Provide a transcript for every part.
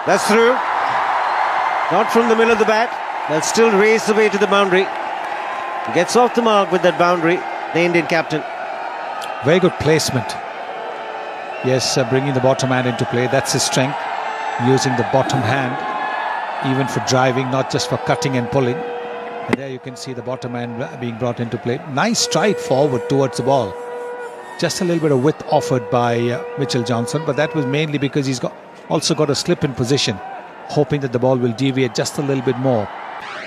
That's through. Not from the middle of the bat. They'll still race away to the boundary. Gets off the mark with that boundary, the Indian captain. Very good placement. Yes, bringing the bottom hand into play. That's his strength. Using the bottom hand, even for driving, not just for cutting and pulling. And there you can see the bottom hand being brought into play. Nice stride forward towards the ball. Just a little bit of width offered by Mitchell Johnson, but that was mainly because he's also got a slip in position, hoping that the ball will deviate just a little bit more.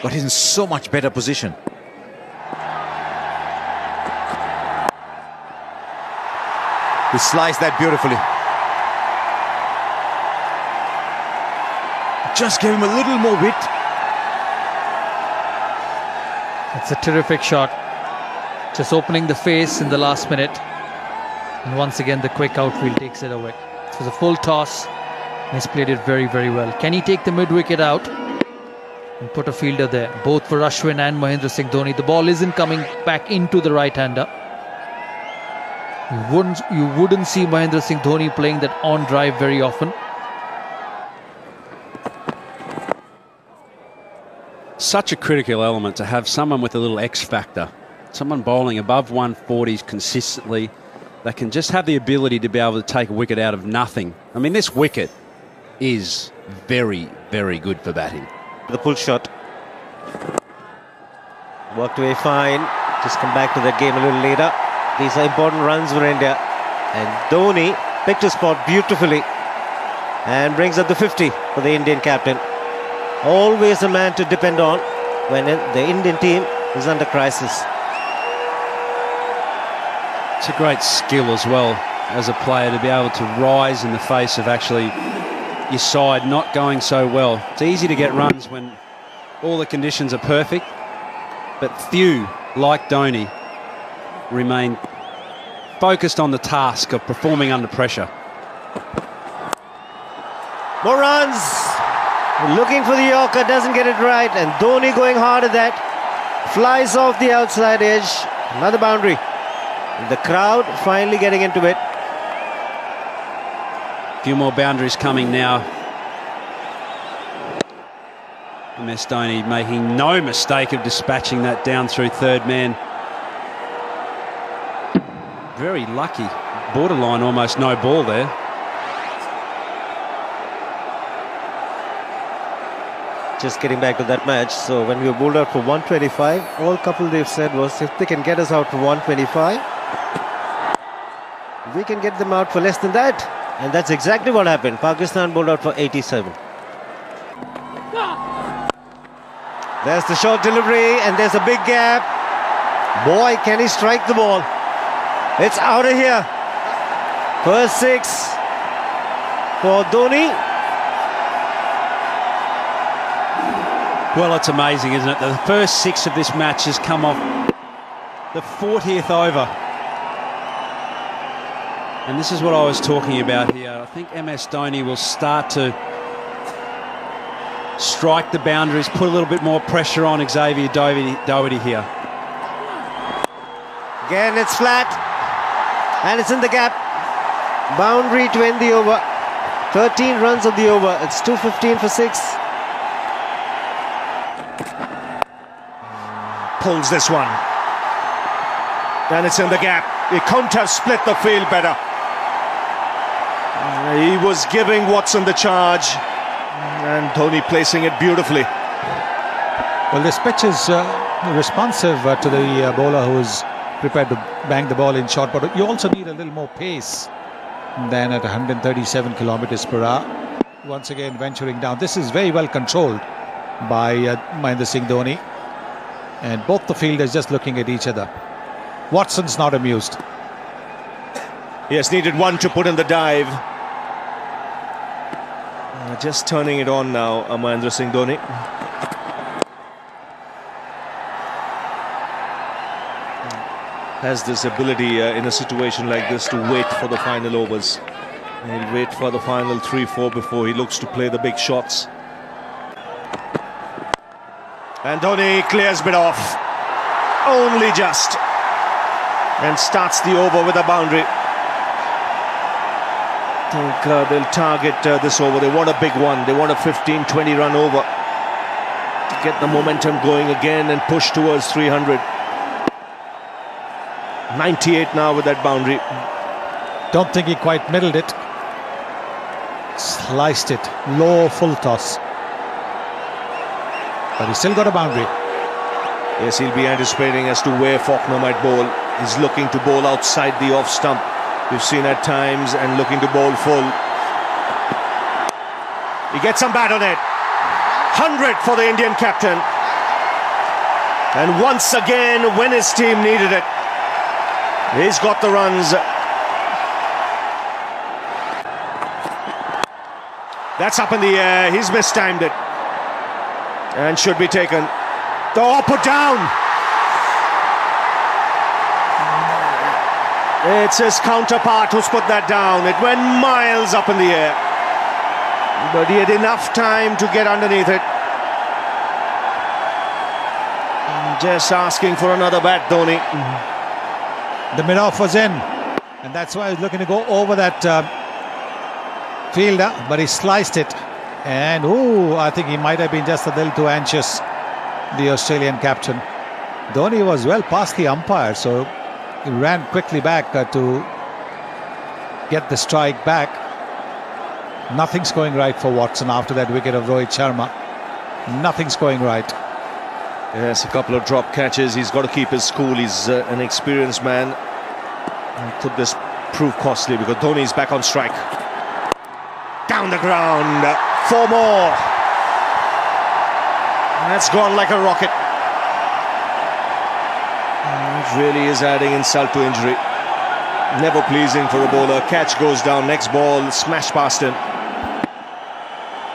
But he's in so much better position. He sliced that beautifully. Just gave him a little more width. It's a terrific shot. Just opening the face in the last minute. And once again, the quick outfield takes it away. It was a full toss. And he's played it very, very well. Can he take the mid-wicket out and put a fielder there? Both for Ashwin and Mahendra Singh Dhoni. The ball isn't coming back into the right-hander. You wouldn't see Mahendra Singh Dhoni playing that on drive very often. Such a critical element to have someone with a little X factor, someone bowling above 140s consistently, that can just have the ability to be able to take a wicket out of nothing. I mean, this wicket is very, very good for batting. The pull shot. Worked away fine. Just come back to that game a little later. These are important runs for India. And Dhoni picked a spot beautifully and brings up the 50 for the Indian captain. Always a man to depend on when the Indian team is under crisis. It's a great skill as well as a player to be able to rise in the face of actually your side not going so well. It's easy to get runs when all the conditions are perfect, but few, like Dhoni, remain focused on the task of performing under pressure. More runs. Looking for the Yorker, doesn't get it right, and Dhoni going hard at that. Flies off the outside edge. Another boundary. The crowd finally getting into it. A few more boundaries coming now. MS Dhoni making no mistake of dispatching that down through third man. Very lucky. Borderline almost no ball there. Just getting back to that match. So when we were bowled out for 125, all couple they've said was if they can get us out for 125, we can get them out for less than that. And that's exactly what happened. Pakistan bowled out for 87. There's the short delivery and there's a big gap. Boy, can he strike the ball. It's out of here. First six for Dhoni. Well, it's amazing, isn't it? The first six of this match has come off the 40th over. And this is what I was talking about here. I think MS Dhoni will start to strike the boundaries, put a little bit more pressure on Xavier Doherty here. Again, it's flat. And it's in the gap. Boundary to end the over. 13 runs of the over. It's 215 for 6. Pulls this one. And it's in the gap. He couldn't have split the field better. He was giving Watson the charge. And Dhoni placing it beautifully. Well, this pitch is responsive to the bowler who is prepared to bang the ball in short, but you also need a little more pace than at 137 kilometers per hour. Once again venturing down. This is very well controlled by Mahendra Singh Dhoni, and both the fielders just looking at each other. Watson's not amused. He has needed one to put in the dive. Just turning it on now, Mahendra Singh Dhoni. Has this ability in a situation like this to wait for the final overs. He'll wait for the final 3-4 before he looks to play the big shots. And Dhoni clears it off. Only just. And starts the over with a boundary. think they'll target this over. They want a big one. They want a 15-20 run over to get the momentum going again and push towards 300. 98 now with that boundary. Don't think he quite middled it. Sliced it. Low full toss. But he still got a boundary. Yes, he'll be anticipating as to where Faulkner might bowl. He's looking to bowl outside the off stump. We've seen at times, and looking to bowl full. He gets some bat on it. 100 for the Indian captain. And once again, when his team needed it, he's got the runs. That's up in the air. He's mistimed it. And should be taken. Oh, put down. It's his counterpart who's put that down. It went miles up in the air. But he had enough time to get underneath it. Just asking for another bat, Dhoni. The mid-off was in. And that's why he's looking to go over that fielder. But he sliced it. And, I think he might have been just a little too anxious, the Australian captain. Dhoni was well past the umpire, so he ran quickly back to get the strike back. Nothing's going right for Watson after that wicket of Rohit Sharma. Nothing's going right. Yes, a couple of drop catches. He's got to keep his cool. He's an experienced man. Could this prove costly, because Dhoni's back on strike. Down the ground. 4 more. That's gone like a rocket. It really is adding insult to injury. Never pleasing for a bowler. Catch goes down. Next ball, smash past him.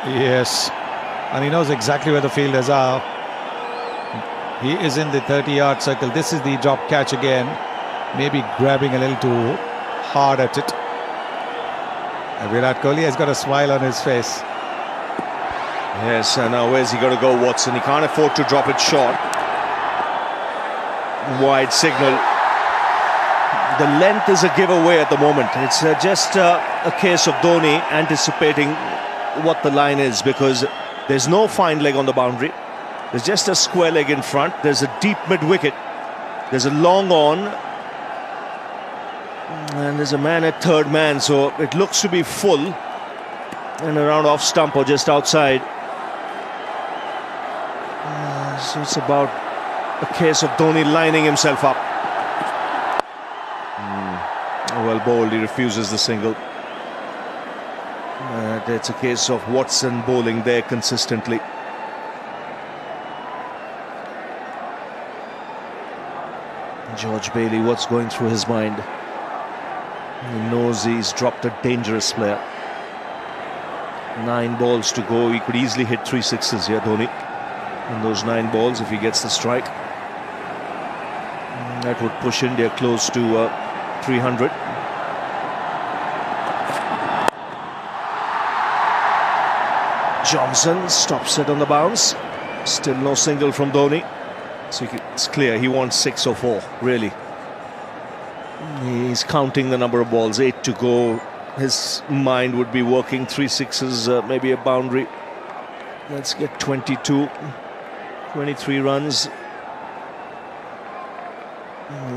Yes. And he knows exactly where the fielders are. He is in the 30-yard circle. This is the drop catch again. Maybe grabbing a little too hard at it. And Virat Kohli has got a smile on his face. Yes, and now where's he got to go, Watson? He can't afford to drop it short. Wide signal. The length is a giveaway at the moment. It's just a case of Dhoni anticipating what the line is, because there's no fine leg on the boundary. There's just a square leg in front. There's a deep mid-wicket. There's a long on. And there's a man at third man, so it looks to be full and around off stump or just outside. So it's about a case of Dhoni lining himself up. Well bowled, he refuses the single. It's a case of Watson bowling there consistently. George Bailey, what's going through his mind? He knows he's dropped a dangerous player. 9 balls to go. He could easily hit 3 sixes here, Dhoni. In those 9 balls, if he gets the strike, that would push India close to 300. Johnson stops it on the bounce. Still no single from Dhoni. So it's clear he wants 6 or 4, really. He's counting the number of balls, 8 to go. His mind would be working 3 sixes, maybe a boundary. Let's get 22. 23 runs.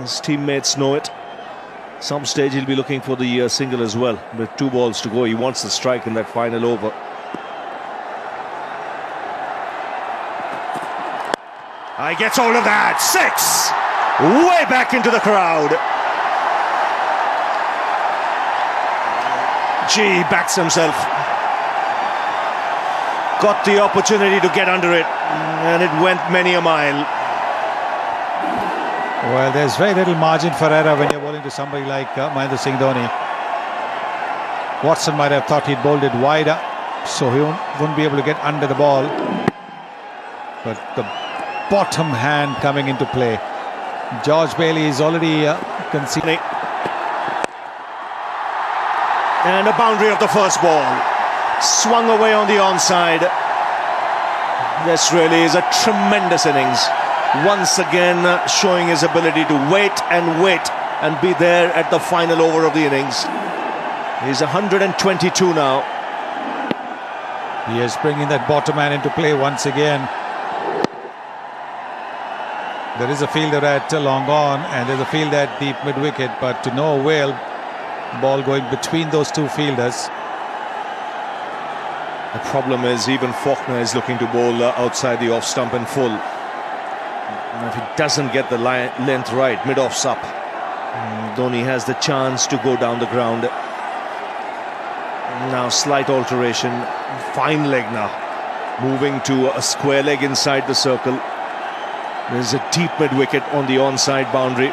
His teammates know it. Some stage he'll be looking for the single as well. With 2 balls to go, he wants the strike in that final over. He gets all of that. 6! Way back into the crowd. Gee, backs himself. Got the opportunity to get under it, and it went many a mile. Well, there's very little margin for error when you're bowling to somebody like Mahendra Singh Dhoni. Watson might have thought he'd bowled it wider, so he wouldn't be able to get under the ball. But the bottom hand coming into play. George Bailey is already conceding. And a boundary of the first ball. Swung away on the onside. This really is a tremendous innings. Once again showing his ability to wait and be there at the final over of the innings. He's 122 now. He is bringing that bottom man into play once again. There is a fielder at long on and there's a fielder at deep mid-wicket, but to no avail. Ball going between those two fielders. The problem is even Faulkner is looking to bowl outside the off stump in full. And if he doesn't get the length right, mid-off's up, Dhoni has the chance to go down the ground. Now slight alteration, fine leg now, moving to a square leg inside the circle. There's a deep mid-wicket on the onside boundary.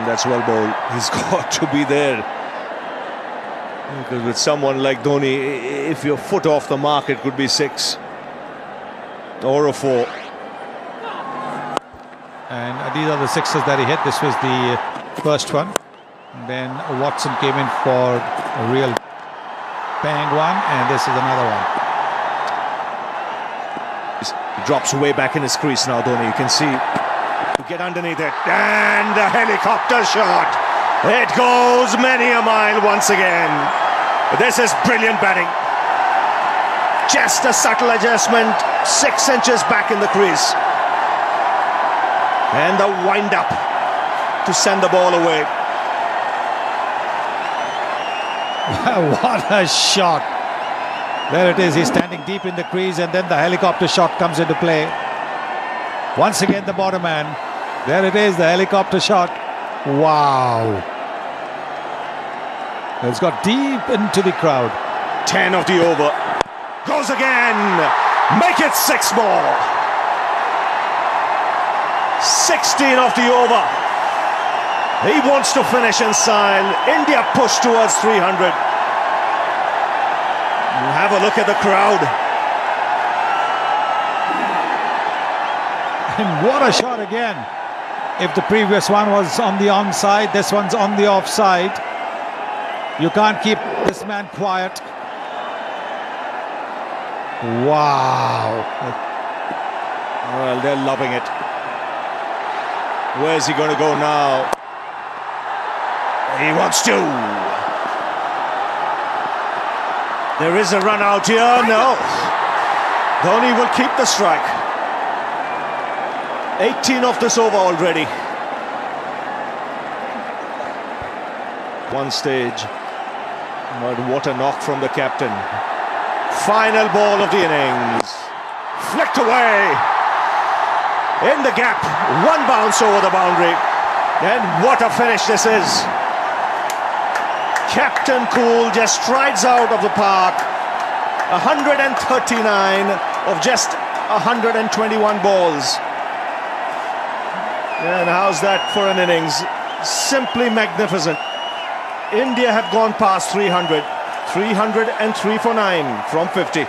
That's well bowled. He's got to be there. Because with someone like Dhoni, if your foot off the mark, it could be 6 or a 4. And these are the sixes that he hit. This was the first one. And then Watson came in for a real bang one, and this is another one. He drops way back in his crease now, Dhoni. You can see. To get underneath it, and the helicopter shot. It goes many a mile once again. This is brilliant batting. Just a subtle adjustment, 6 inches back in the crease. And the wind up to send the ball away. What a shot. There it is. He's standing deep in the crease and then the helicopter shot comes into play. Once again the bottom man. There it is, the helicopter shot. Wow. It's got deep into the crowd. 10 of the over. Goes again. Make it 6 more. 16 of the over. He wants to finish in style. India push towards 300. Have a look at the crowd. And what a shot again. If the previous one was on the onside, this one's on the offside. You can't keep this man quiet. Wow. Well, they're loving it. Where's he going to go now? He wants to. There is a run out here. No. Dhoni will keep the strike. 18 of this over already. One stage. But what a knock from the captain. Final ball of the innings. Flicked away. In the gap. One bounce over the boundary. And what a finish this is. Captain Cool just strides out of the park. 139 of just 121 balls. And how's that for an innings? Simply magnificent. India have gone past 300. 303 for 9 from 50.